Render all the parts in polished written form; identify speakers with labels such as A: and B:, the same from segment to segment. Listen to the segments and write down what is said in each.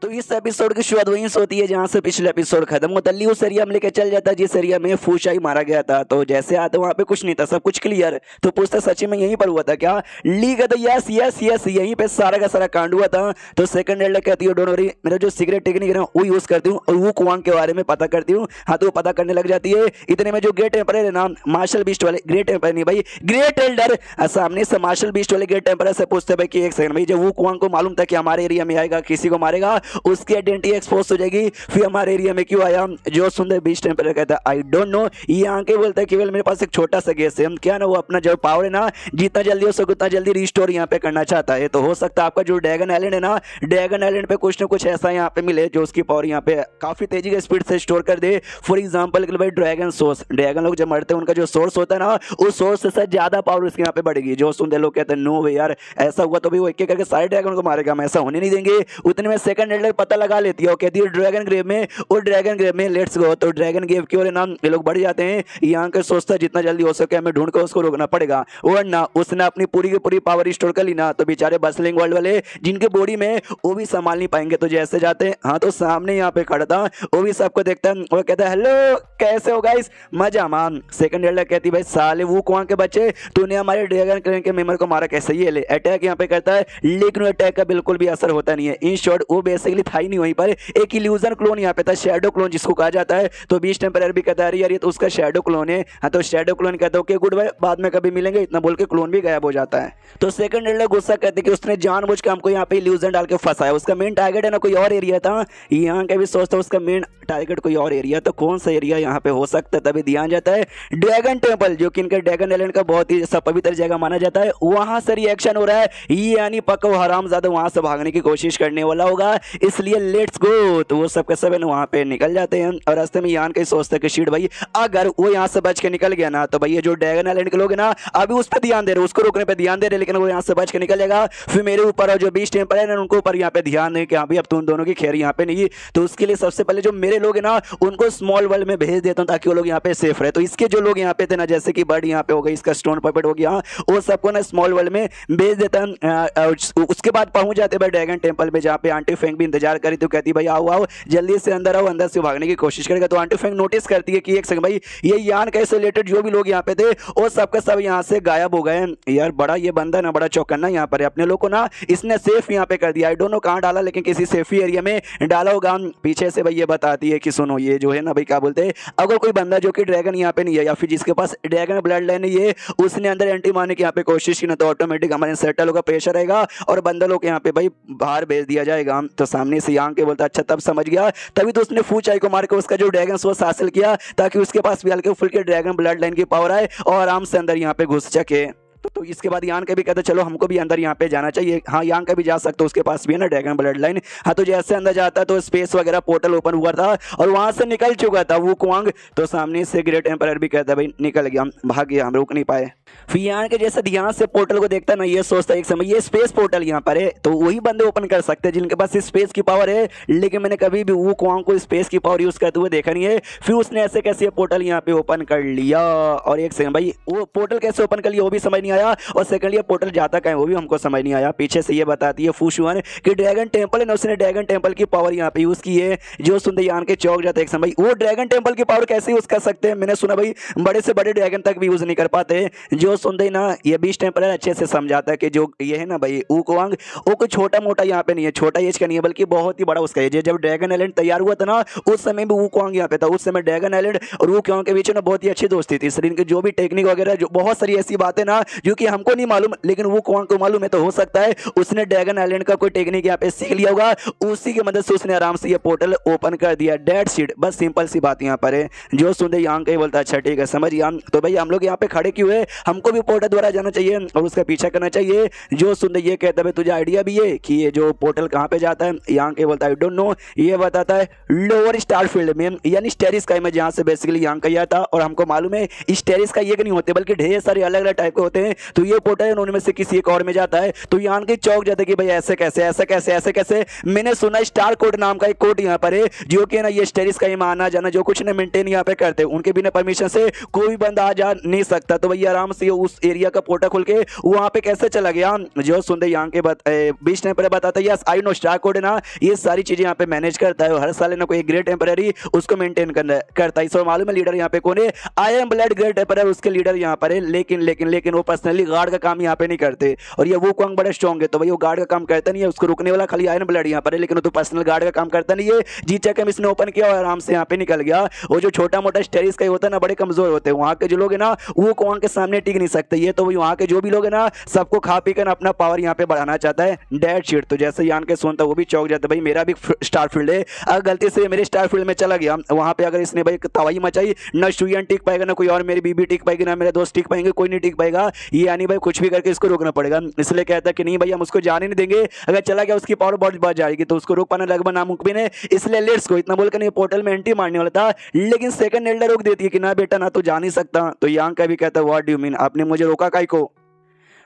A: तो इस एपिसोड की शुरुआत वहीं से होती है जहां से पिछले एपिसोड खत्म होता है। ली उस एरिया में लेकर चल जाता है जिस एरिया में फूशाई मारा गया था। तो जैसे आते वहां पे कुछ नहीं था, सब कुछ क्लियर। तो पूछता सच्ची में यहीं पर हुआ था क्या? ली कहता यस यस यस यहीं पे सारा का सारा कांड हुआ था। तो सेकंड एल्डर कहती है डोंट वरी, मेरा जो सीक्रेट टेक्निक है ना वो यूज करती हूँ और वो कुआंग के बारे में पता करती हूँ। हाँ तो वो पता करने लग जाती है। इतने में जो ग्रेट एम्पर है ना, मार्शल बीस्ट वाले, ग्रेट एम्पर नहीं भाई, ग्रेट एल्डर सामने से मार्शल बीस्ट वाले ग्रेट एम्पर से पूछते भाई कि एक सेकंड भाई, जब वो कुआंग को मालूम था कि हमारे एरिया में आएगा, किसी को मारेगा, उसकी आइडेंटिटी एक्सपोज हो जाएगी, फिर हमारे एरिया में क्यों आया? जो सुंदर बीस्ट एम्पर कहता है आई डोंट नो। ये आके बोलता है केवल मेरे पास एक छोटा सा गेस है, हम क्या ना वो अपना जो पावर है ना जितना जल्दी हो सके उतना जल्दी रिस्टोर यहाँ पे करना चाहता है। तो हो सकता है आपका जो ड्रैगन आइलैंड है ना, ड्रैगन आइलैंड पे कुछ ना कुछ ऐसा यहाँ पे मिले जो उसकी पावर यहाँ पे काफी तेजी के स्पीड से स्टोर कर दे। फॉर एग्जाम्पल भाई ड्रैगन सोर्स, ड्रैगन लोग जब मरते हैं उनका जो सोर्स होता है ना, उस सोर्स से ज्यादा पावर उसके यहाँ पे बढ़ेगी। जो सुंदर लोग कहते हैं नो वे यार, ऐसा हुआ तो भी वो एक एक करके सारे ड्रैगन को मारेगा, हम ऐसा होने नहीं देंगे। उतने में सेकंड एल्डर पता लगा लेती है और कहती है ड्रैगन ग्रेव में, और ड्रैगन ग्रेव में लेट्स गो। तो ड्रैगन ग्रेव की ओर नाम ये लोग बढ़ जाते हैं। यहाँ के सोचता है जितना जल्दी हो सके हमें ढूंढ कर उसको रोकना पड़ेगा, वरना उसने अपनी पूरी की पूरी पावर स्टोर कर ली ना तो बेचारे बसलिंग वर्ल्ड वाले जिनके बॉडी में वो भी संभाल नहीं पाएंगे। तो जैसे जाते हैं, हाँ तो सामने यहाँ पे खड़ा था, वो भी सबको देखता है, वो कहता है हेलो कैसे हो गाइस, मजा मान। सेकंड एल्डर कहती भाई साले वो कुआं के बच्चे, तूने हमारे ड्रैगन क्लैन के मेंबर को मारा कैसे? ये ले अटैक यहाँ पे करता है, लेकिन अटैक का बिल्कुल भी असर होता नहीं है। इन शॉर्ट वो बेसिकली था ही नहीं वहीं पर, एक इल्यूजन क्लोन यहाँ पे था, शैडो क्लोन जिसको कहा जाता है। तो बीस्ट टेम्परर भी कहता है यार ये तो उसका शैडो क्लोन है। हाँ तो शैडो क्लोन कहता है ओके गुड बाय, बाद में कभी मिलेंगे, इतना बोल के क्लोन भी गायब हो जाता है। तो सेकंड एल्डर गुस्सा कहते कि उसने जानबूझ के हमको यहाँ पे इल्यूजन डाल के फंसाया, उसका मेन टारगेट है ना कोई और एरिया था। यहाँ का भी सोचता उसका मेन टारगेट कोई और एरिया, तो कौन सा एरिया यहाँ पे हो सकता है? तभी ध्यान जाता है ड्रैगन टेम्पल, जो कि इनका ड्रैगन आइलैंड का बहुत ही पवित्र जगह माना जाता है, वहां से रिएक्शन हो रहा है। ये यानी पक्का वो हरामजादा वहां से भागने की कोशिश करने वाला होगा, इसलिए लेट्स गो। तो वो सबके सब वहां पे निकल जाते हैं और रास्ते में यान के सोचते कि शीट भाई अगर वो यहाँ से बच के निकल गया ना तो भाई ये जो ड्रैगन आइलैंड के लोग हैं ना अभी उस पर ध्यान दे रहे, उसको रोकने पे ध्यान दे रहे, लेकिन वो यहाँ से बच के निकल जाएगा। फिर मेरे ऊपर और जो बीस्ट टेम्पर है ना उनको ऊपर यहाँ पे ध्यान नहीं कि हाँ भाई अब तुम दोनों की खैर यहाँ पे नहीं। तो उसके लिए सबसे पहले जो मेरे लोग हैं ना उनको स्मॉल वर्ल्ड में भेज देता हूँ ताकि वो लोग यहाँ पे सेफ रहे। तो इसके जो लोग यहाँ पे थे ना, जैसे कि बर्ड यहाँ पे हो गई, इसका स्टोन पपेट हो गया, वो सबको ना स्मॉल वर्ल्ड में भेज देता है। उसके बाद पहुंच जाते भाई ड्रैगन टेम्पल में, जहाँ पे आंटी फेंग भी इंतजार करी। तो कहती भाई आओ आओ जल्दी से अंदर आओ, अंदर से भागने की कोशिश करेगा। तो आंटी फेंग नोटिस करती है कि एक सेकंड भाई ये यान कैसे रिलेटेड जो भी लोग यहाँ पे थे वो सबके सब यहाँ से गायब हो गए यार। बड़ा ये बंदा ना बड़ा चौकन्ना यहाँ पर है, अपने लोग को ना इसने सेफ यहाँ पे कर दिया। आई डोंट नो कहाँ डाला, लेकिन किसी सेफी एरिया में डाला होगा। पीछे से भाई ये बताती है कि सुनो ये जो है ना भाई क्या बोलते हैं, अगर कोई बंदा जो कि ड्रैगन यहाँ पे नहीं है या फिर जिसके पास ड्रैगन ब्लड लाइन नहीं है उसने अंदर एंट्री मारने की यहाँ पे कोशिश की ना तो ऑटोमेटिक हमारे सेटल होगा, प्रेशर आएगा और बंदा लोग यहाँ पे भाई बाहर भेज दिया जाएगा। तो सामने से यहाँ के बोलता अच्छा तब समझ गया, तभी तो उसने फूचाई को मार के उसका जो ड्रैगन सोर्स हासिल किया ताकि उसके पास भी हल्के फुल्के ड्रैगन ब्लड लाइन की पावर आए और आराम से अंदर यहाँ पे घुस सके। तो इसके बाद यान के भी कहते चलो हमको भी अंदर यहाँ पे जाना चाहिए। हाँ यान का भी जा सकते हो, उसके पास भी है ना ड्रैगन ब्लड लाइन। हाँ तो जैसे अंदर जाता तो स्पेस वगैरह पोर्टल ओपन हुआ था और वहां से निकल चुका था वो कुआंग। तो सामने से ग्रेट एम्परर भी कहता भाई निकल गया, भाग गया, हम रुक नहीं पाए। फिर यान के जैसे ध्यान से पोर्टल को देखता ना ये सोचता एक समय ये स्पेस पोर्टल यहाँ पर है तो वही बंदे ओपन कर सकते हैं जिनके पास स्पेस की पावर है, लेकिन मैंने कभी भी वो कुआंग को स्पेस की पावर यूज करते हुए देखा नहीं है। फिर उसने ऐसे कैसे पोर्टल यहाँ पे ओपन कर लिया और एक सेकंड भाई वो पोर्टल कैसे ओपन कर लिया वो भी समझ नहीं आया, और सेकंड ये पोर्टल जाता कहीं वो भी हमको समझ नहीं आया। पीछे से ये बताती है फूशुआन कि ड्रैगन टेम्पल है ना, उसने ड्रैगन टेम्पल की पावर यहाँ पे यूज की है। जो सुनते यान के चौक जाते एक समय वो ड्रैगन टेम्पल की पावर कैसे यूज कर सकते हैं? मैंने सुना भाई बड़े से बड़े ड्रैगन तक भी यूज नहीं कर पाते। जो सुनते ना ये बीस्ट टेम्पल अच्छे से समझाता है कि जो ये है ना भाई वो कुआंग वो कोई छोटा मोटा यहाँ पे नहीं है, छोटा एज का नहीं है बल्कि बहुत ही बड़ा उसका एज है। जब ड्रैगन आइलैंड तैयार हुआ था ना उस समय भी वो कुआंग यहाँ पे था, उस समय ड्रैगन आइलैंड और वो कुआंग के बीच में बहुत ही अच्छी दोस्ती थी। इसलिए इनके जो भी टेक्निक वगैरह जो बहुत सारी ऐसी बातें ना जो कि हमको नहीं मालूम लेकिन वो कुआंग को मालूम है। तो हो सकता है उसने ड्रैगन आइलैंड का कोई टेक्निक यहाँ पे सीख लिया होगा, उसी की मदद से उसने आराम से ये पोर्टल ओपन कर दिया। डेट शीट बस सिंपल सी बात यहाँ पर है। जो सुनते यहाँ कहीं बोलता अच्छा ठीक है समझ गया। तो भाई हम लोग यहाँ पे खड़े क्यों है, हमको भी पोर्टल द्वारा जाना चाहिए और उसका पीछा करना चाहिए। जो सुनते ये कहता है तुझे आइडिया भी है कि ये जो पोर्टल कहाँ पे जाता है? यहाँ के बोलता है आई डोंट नो, ये बताता है लोअर स्टार फील्ड में यानी स्टेरिस का इमेज जहाँ से बेसिकली यहाँ का था। और हमको मालूम है स्टेरिस का ये नहीं होते बल्कि ढेर सारे अलग अलग टाइप के होते हैं, तो ये पोर्टल है उनमें से किसी एक और में जाता है। तो यान के चौक जाता है कि भाई ऐसे कैसे ऐसे कैसे ऐसे कैसे। मैंने सुना स्टार कोड नाम का एक कोड यहाँ पर है जो कि ना ये स्टेरिस का आना जाना जो कुछ ना मेंटेन यहाँ पे करते हैं, उनके बिना परमिशन से कोई बंदा आ जा नहीं सकता। तो भैया आराम से उस एरिया का पोर्टल खोल के वहां पे कैसे चला गया जो सुनते यहाँ के बीच टेम्पररी बताता है। Yes I know star code है ना ये सारी चीजें यहाँ पे मैनेज करता है, हर साल ना कोई ग्रेट टेम्पररी उसको मेंटेन करता है। इसको मालूम है लीडर यहाँ पे कौन है, I am blood great temporary उसके लीडर यहाँ पर है। लेकिन लेकिन लेकिन वो पर्सनली गार्ड का काम यहाँ पे नहीं करते और ये वो कौन बड़ा स्ट्रॉन्ग है। तो भाई वो गार्ड का काम करता नहीं है, उसको रुकने वाला खाली आयरन ब्लड यहाँ पर है, लेकिन वो तो पर्सनल गार्ड का काम करता नहीं है। जी चेक हम इसने ओपन किया और आराम से यहाँ पे निकल गया। वो जो छोटा मोटा स्टेरिस का होता है ना बड़े कमजोर होते हैं, वहाँ के जो लोग है ना वो कौन के सामने टिक नहीं सकते। ये तो वहाँ के जो भी लोग है ना सबको खा पी कर अपना पावर यहाँ पे बढ़ाना चाहता है डेड शीट। तो जैसे यान के सुनता वो भी चौक जाता है, भाई मेरा भी स्टार फील्ड है, अगर गलती से मेरे स्टार फील्ड में चला गया वहाँ पे अगर इसने भाई तबाही मचाई ना स्टूडेंट टिक पाएगा ना कोई और मेरी बीबी टिक पाएगी ना मेरे दोस्त टिक पाएंगे, कोई नहीं टिक पाएगा। ये यानी भाई कुछ भी करके इसको रोकना पड़ेगा। इसलिए कहता है कि नहीं भाई हम उसको जाने नहीं देंगे, अगर चला गया उसकी पावर बहुत बढ़ जाएगी तो उसको रोक पाना लगभग नामुमकिन है। इसलिए लेट्स को इतना बोलकर नहीं पोर्टल में एंट्री मारने वाला था, लेकिन सेकंड एल्डर रोक देती है कि ना बेटा ना तो जा नहीं सकता। तो यांग का भी कहता है व्हाट डू यू मीन, आपने मुझे रोका काहे को।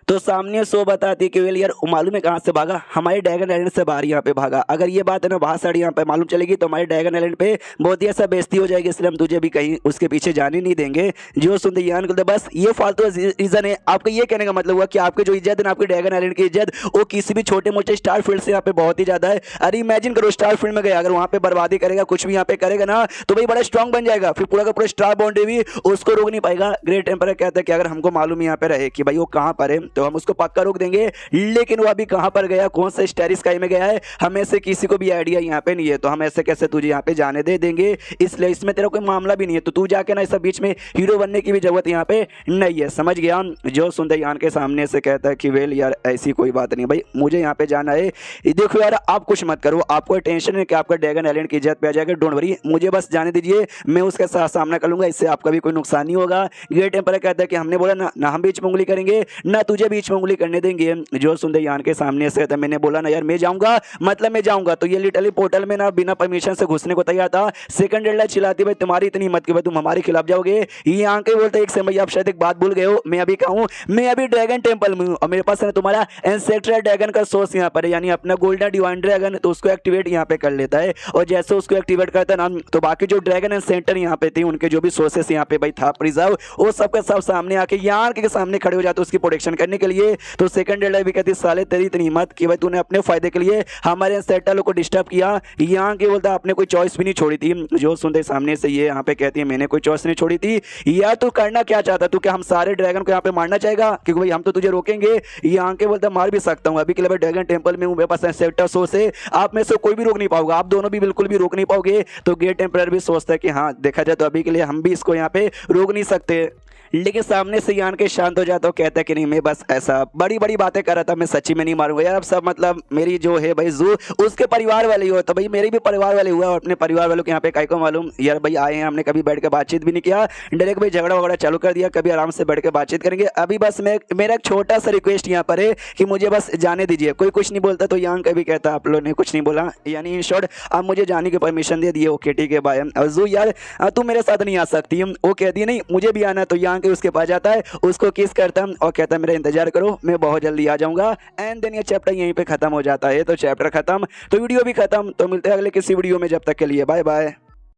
A: तो सामने सो बताती है कि वेल यार मालूम है कहाँ से भागा, हमारे ड्रैगन आइलैंड से बाहर यहाँ पे भागा। अगर ये बात है ना बाहर साड़ी यहाँ पे मालूम चलेगी तो हमारे ड्रैगन आइलैंड पे बहुत ही ऐसा बेइज्जती हो जाएगी, इसलिए हम तुझे भी कहीं उसके पीछे जाने नहीं देंगे। जो सुनते यान को बस ये फालतू रीजन है। आपका ये कहने का मतलब हुआ कि आपकी जो इज्जत है ना आपकी ड्रैगन आइलैंड की इज्जत वो किसी भी छोटे मोटे स्टार फील्ड से यहाँ पे बहुत ही ज्यादा है। अरे इमेजिन करो स्टार फील्ड में गया अगर वहाँ पे बर्बादी करेगा कुछ भी यहाँ पे करेगा ना तो भाई बड़ा स्ट्रॉन्ग बन जाएगा, फिर पूरा का पूरा स्टार बाउंड्री भी उसको रोक नहीं पाएगा। ग्रेट टेम्पर कहता है कि अगर हमको मालूम यहाँ पे रहे कि भाई वो कहाँ पर है तो हम उसको पक्का रोक देंगे, लेकिन वो अभी कहां पर गया कौन से स्टेरिस स्काई में गया है हमें से किसी को भी आइडिया यहां पे नहीं है। तो हम ऐसे कैसे तुझे यहां पे जाने दे देंगे, इसलिए इसमें तेरा कोई मामला भी नहीं है। तो तू जाके ना इस बीच में हीरो बनने की भी जरूरत यहां पे नहीं है, समझ गया। जो सुंदर यान के सामने से कहता है कि वेल यार ऐसी कोई बात नहीं भाई मुझे यहां पे जाना है। देखो यार आप कुछ मत करो, आपको टेंशन है कि आपका ड्रैगन आइलैंड की इज्जत पे आ जाएगा, डोंट वरी मुझे बस जाने दीजिए, मैं उसके साथ सामना कर लूंगा, इससे आपका भी कोई नुकसान नहीं होगा। ग्रेट टेम्पर कहता है कि हमने बोला ना हम बीच में उंगली करेंगे ना तुझे बीच में उंगली करने देंगे। जो सुंदर यान के सामने से मैंने बोला ना यार मैं जाऊंगा मतलब मैं जाऊंगा, तो ये लिटरली पोर्टल में ना बिना परमिशन से घुसने को तैयार था। सेकंड एल्डर चिल्लाती भाई तुम्हारी इतनी हिम्मत कि भाई तुम हमारे खिलाफ जाओगे। ये आंखें बोलते एक समय आप शायद एक बात भूल गए हो, मैं अभी कहूँ मैं अभी ड्रैगन टेंपल में हूँ और मेरे पास है तुम्हारा एंसेस्ट्रल ड्रैगन का सोर्स यहाँ पर है, यानी अपना गोल्डन डिवाइन ड्रैगन, तो उसको एक्टिवेट यहाँ पे कर लेता है। और जैसे उसको एक्टिवेट करता है ना तो बाकी जो ड्रैगन एंड सेंटर यहाँ पे थे उनके जो भी सोर्सेस यहाँ पे भाई था प्रिजर्व वो सबका सब सामने आके यार के सामने खड़े हो जाते उसकी प्रोटेक्शन करने के लिए। तो सेकंड एल्डर भी कहती साले तेरी इतनी हिम्मत कि भाई तूने अपने फायदे के लिए हमारे सेटल को डिस्टर्ब किया। यहाँ के बोलता आपने कोई चॉइस भी नहीं छोड़ी थी। जो सुनते सामने से ये यहाँ पे कहती है मैंने कोई चॉइस नहीं छोड़ी थी, यार तू करना क्या चाहता, तू क्या हम सारे ड्रैगन को यहाँ पे मारना चाहेगा क्योंकि भाई हम तो तुझे रोकेंगे। यहाँ के बोलता मार भी सकता हूँ, अभी के लिए ड्रैगन टेंपल में हूँ, मेरे पास सेक्टर सोर्स है, आप में से कोई भी रोक नहीं पाओगे, आप दोनों भी बिल्कुल भी रोक नहीं पाओगे। तो ग्रेट टेम्परर भी सोचता है कि हाँ देखा जाए तो अभी के लिए हम भी इसको यहाँ पे रोक नहीं सकते। लेकिन सामने से यान के शांत हो जाता, कहता है कि नहीं मैं बस ऐसा बड़ी बड़ी बातें कर रहा था, मैं सच्ची में नहीं मारूंगा यार। अब सब मतलब मेरी जो है भाई जू उसके परिवार वाले ही हो, तो भाई मेरे भी परिवार वाले हुआ और अपने परिवार वालों के यहाँ पे काहे को मालूम यार भाई आए हैं, हमने कभी बैठ के बातचीत भी नहीं किया, डायरेक्ट भाई झगड़ा वगड़ा चालू कर दिया, कभी आराम से बैठ के बातचीत करेंगे। अभी बस मेरा एक छोटा सा रिक्वेस्ट यहाँ पर है कि मुझे बस जाने दीजिए। कोई कुछ नहीं बोलता तो यान कभी कहता आप लोगों ने कुछ नहीं बोला, यानी इन शॉर्ट आप मुझे जाने की परमिशन दे दिए। ओके ठीक है बाय। जू यार तू मेरे साथ नहीं आ सकती, वो कहती है नहीं मुझे भी आना। तो यहाँ के उसके पास जाता है, उसको किस करता हूं और कहता है मेरा इंतजार करो मैं बहुत जल्दी आ जाऊंगा। एंड देन ये चैप्टर यहीं पे खत्म हो जाता है। तो चैप्टर खत्म तो वीडियो भी खत्म। तो मिलते हैं अगले किसी वीडियो में, जब तक के लिए बाय बाय।